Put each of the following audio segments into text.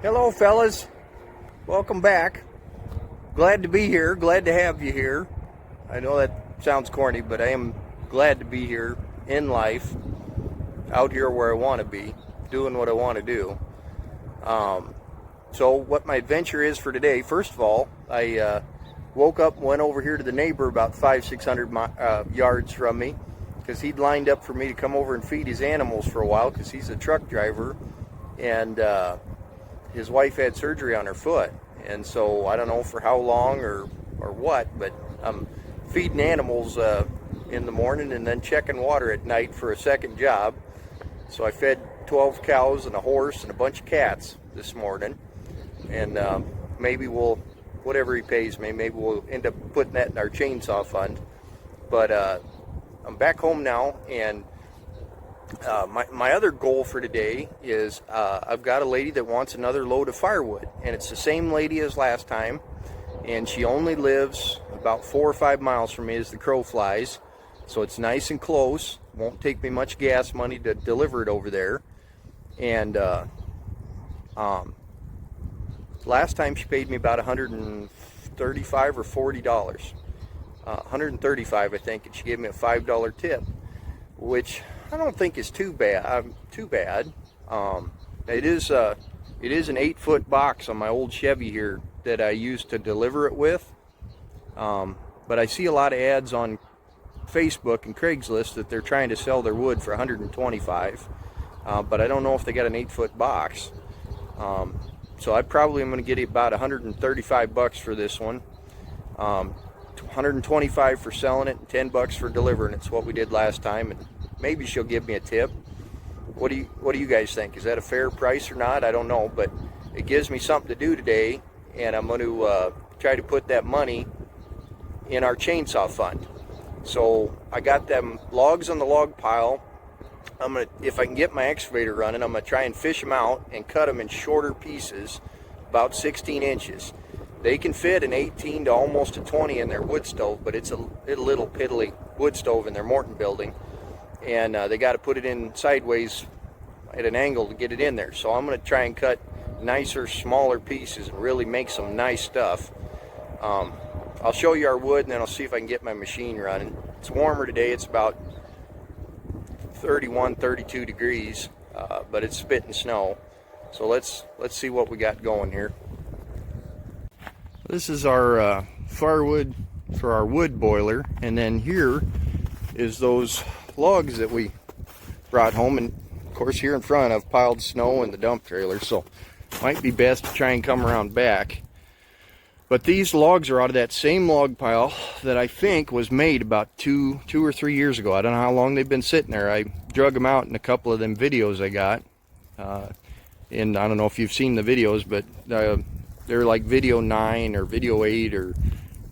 Hello fellas, welcome back. Glad to be here, glad to have you here. I know that sounds corny, but I am glad to be here in life, out here where I want to be, doing what I want to do. So what my adventure is for today, first of all, I woke up and went over here to the neighbor about 500-600 yards from me, because he'd lined up for me to come over and feed his animals for a while, because he's a truck driver, and his wife had surgery on her foot, and so I don't know for how long or what, but I'm feeding animals in the morning and then checking water at night for a second job. So I fed 12 cows and a horse and a bunch of cats this morning, and maybe we'll, whatever he pays me, maybe we'll end up putting that in our chainsaw fund. But I'm back home now, and my other goal for today is I've got a lady that wants another load of firewood, and it's the same lady as last time, and she only lives about 4 or 5 miles from me as the crow flies, so it's nice and close. Won't take me much gas money to deliver it over there. And last time she paid me about $135 or $40, $135 I think, and she gave me a $5 tip, which I don't think is too bad. It is an 8-foot box on my old Chevy here that I used to deliver it with. But I see a lot of ads on Facebook and Craigslist that they're trying to sell their wood for $125. But I don't know if they got an 8-foot box. So I probably am going to get about $135 for this one. $125 for selling it and $10 for delivering it. It's what we did last time, and maybe she'll give me a tip. What do you guys think? Is that a fair price or not? I don't know, but it gives me something to do today, and I'm going to try to put that money in our chainsaw fund. So I got them logs on the log pile. I'm gonna, if I can get my excavator running, I'm gonna try and fish them out and cut them in shorter pieces, about 16 inches. They can fit an 18 to almost a 20 in their wood stove, but it's a little piddly wood stove in their Morton building, and they got to put it in sideways at an angle to get it in there. So I'm going to try and cut nicer, smaller pieces and really make some nice stuff. I'll show you our wood, and then I'll see if I can get my machine running. It's warmer today. It's about 31, 32 degrees, but it's spitting snow. So let's see what we got going here. This is our firewood for our wood boiler, and then here is those logs that we brought home, and of course here in front I've piled snow in the dump trailer, so might be best to try and come around back. But these logs are out of that same log pile that I think was made about two or 3 years ago. I don't know how long they've been sitting there. I drug them out in a couple of them videos I got, and I don't know if you've seen the videos, but they're like video 9 or video 8, or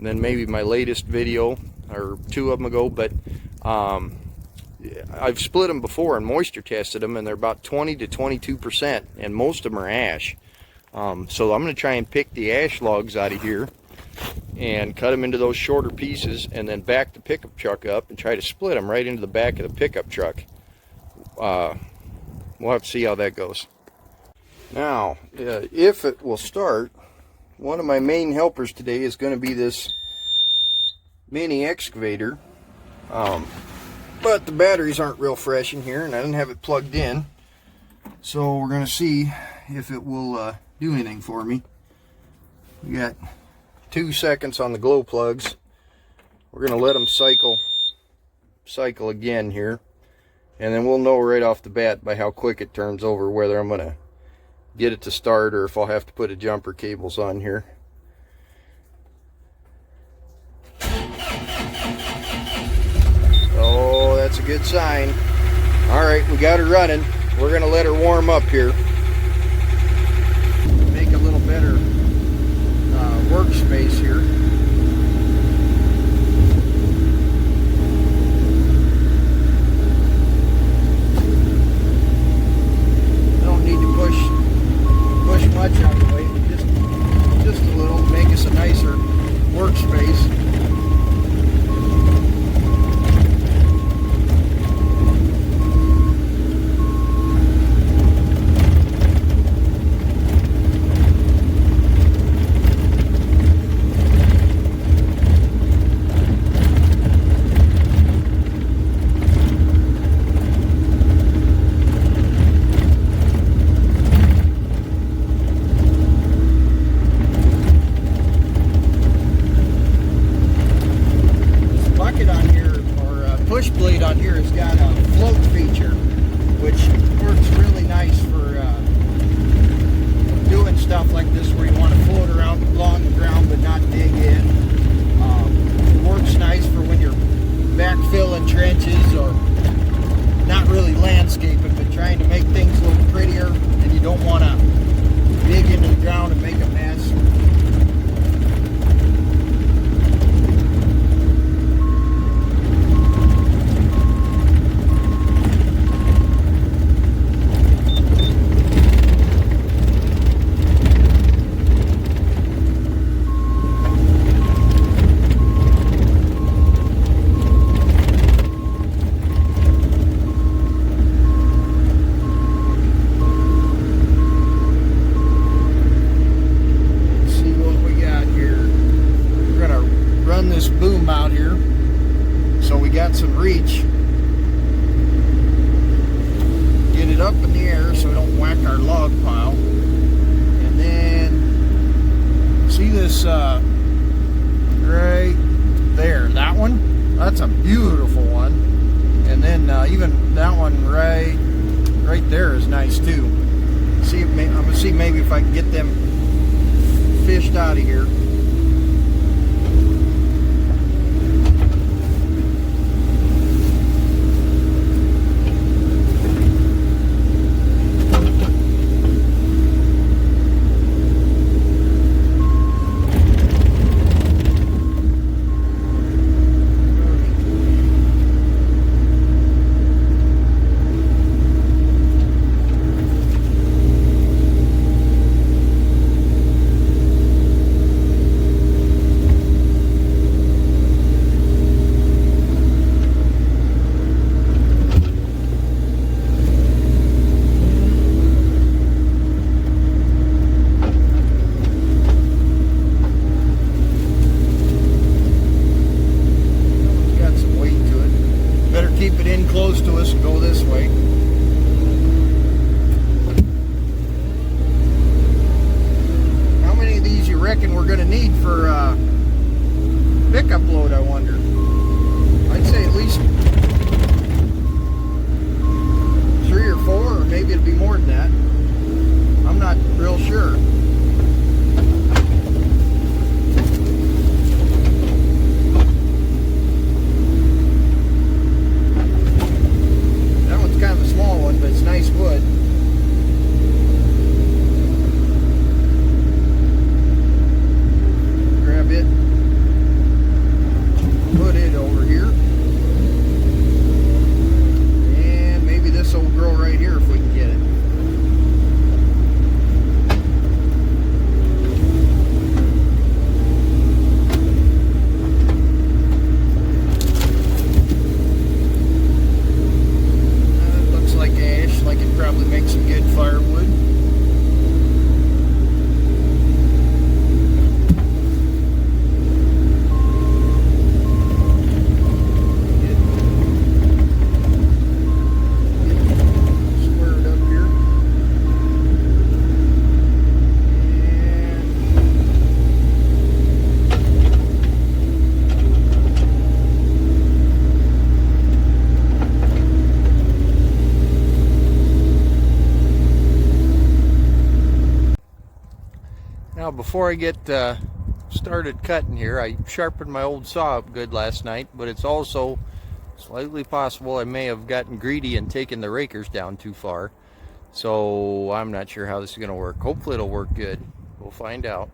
then maybe my latest video or 2 of them ago. But I've split them before and moisture tested them, and they're about 20 to 22%, and most of them are ash. So I'm going to try and pick the ash logs out of here and cut them into those shorter pieces, and then back the pickup truck up and try to split them right into the back of the pickup truck. We'll have to see how that goes. Now, if it will start, one of my main helpers today is going to be this mini excavator. But the batteries aren't real fresh in here, and I didn't have it plugged in. So we're going to see if it will do anything for me. We got 2 seconds on the glow plugs. We're going to let them cycle again here. And then we'll know right off the bat by how quick it turns over whether I'm going to get it to start or if I'll have to put a jumper cables on here. Oh, that's a good sign. Alright, we got her running. We're going to let her warm up here. Make a little better workspace here. Don't need to push much out of the way, just a little, make us a nicer workspace. don't want to dig into the ground and make a mess. This boom out here, so we got some reach. Get it up in the air so we don't whack our log pile. And then see this right there, that one, that's a beautiful one. And then even that one right there is nice too. See, I'm gonna see maybe if I can get them fished out of here. Keep it in close to us and go this way. How many of these you reckon we're going to need for pickup load, I wonder? I'd say at least 3 or 4, or maybe it'll be more than that. I'm not real sure. Kind of a small one, but it's nice wood. Grab it, put it over here, and maybe this will grow right here if we can get it. Probably make some good firewood. Squared up here. Now, before I get started cutting here, I sharpened my old saw up good last night, but it's also slightly possible I may have gotten greedy and taken the rakers down too far. So I'm not sure how this is going to work. Hopefully it'll work good. We'll find out.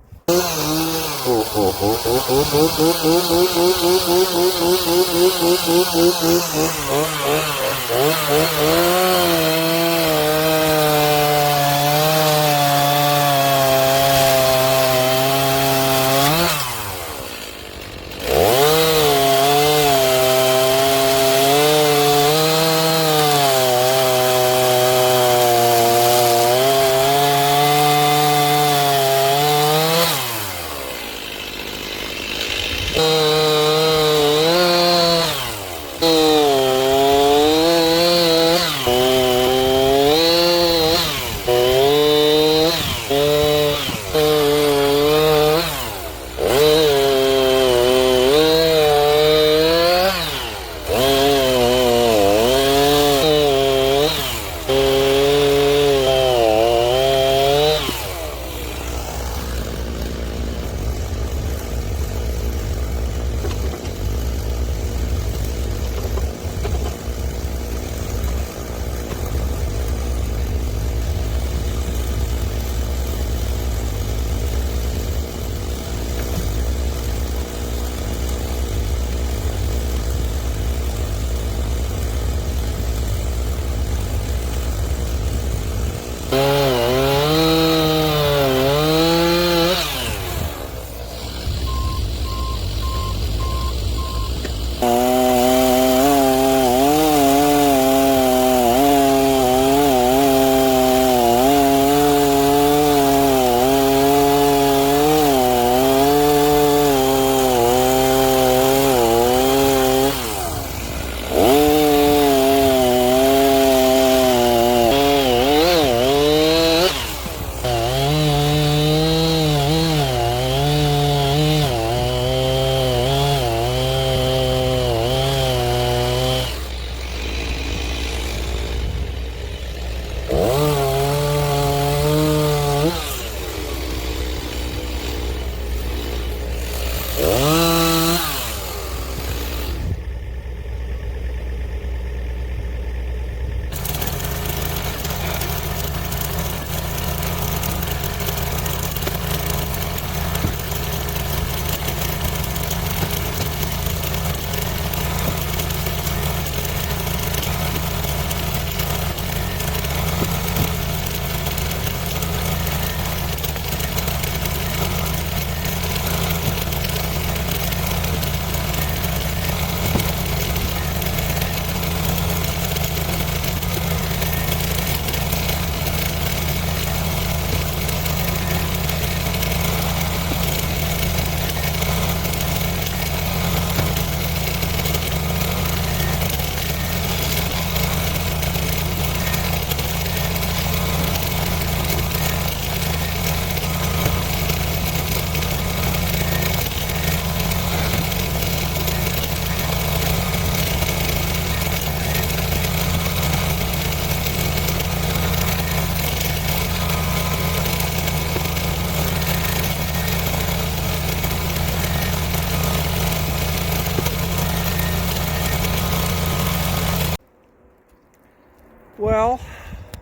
Well,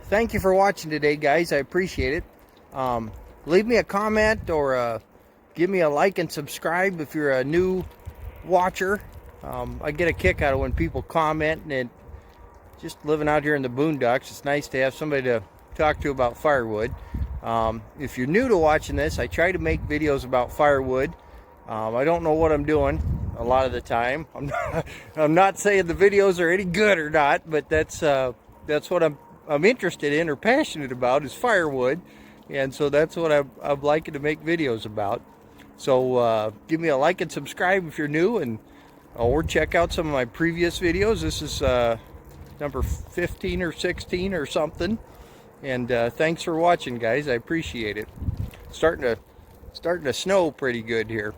thank you for watching today, guys. I appreciate it. Leave me a comment or give me a like and subscribe if you're a new watcher. I get a kick out of when people comment, and just living out here in the boondocks, it's nice to have somebody to talk to about firewood. If you're new to watching this, I try to make videos about firewood. I don't know what I'm doing a lot of the time. I'm not saying the videos are any good or not, but that's what I'm interested in or passionate about, is firewood, and so that's what I'm liking to make videos about. So give me a like and subscribe if you're new, and or check out some of my previous videos. This is number 15 or 16 or something, and thanks for watching, guys. I appreciate it. Starting to snow pretty good here.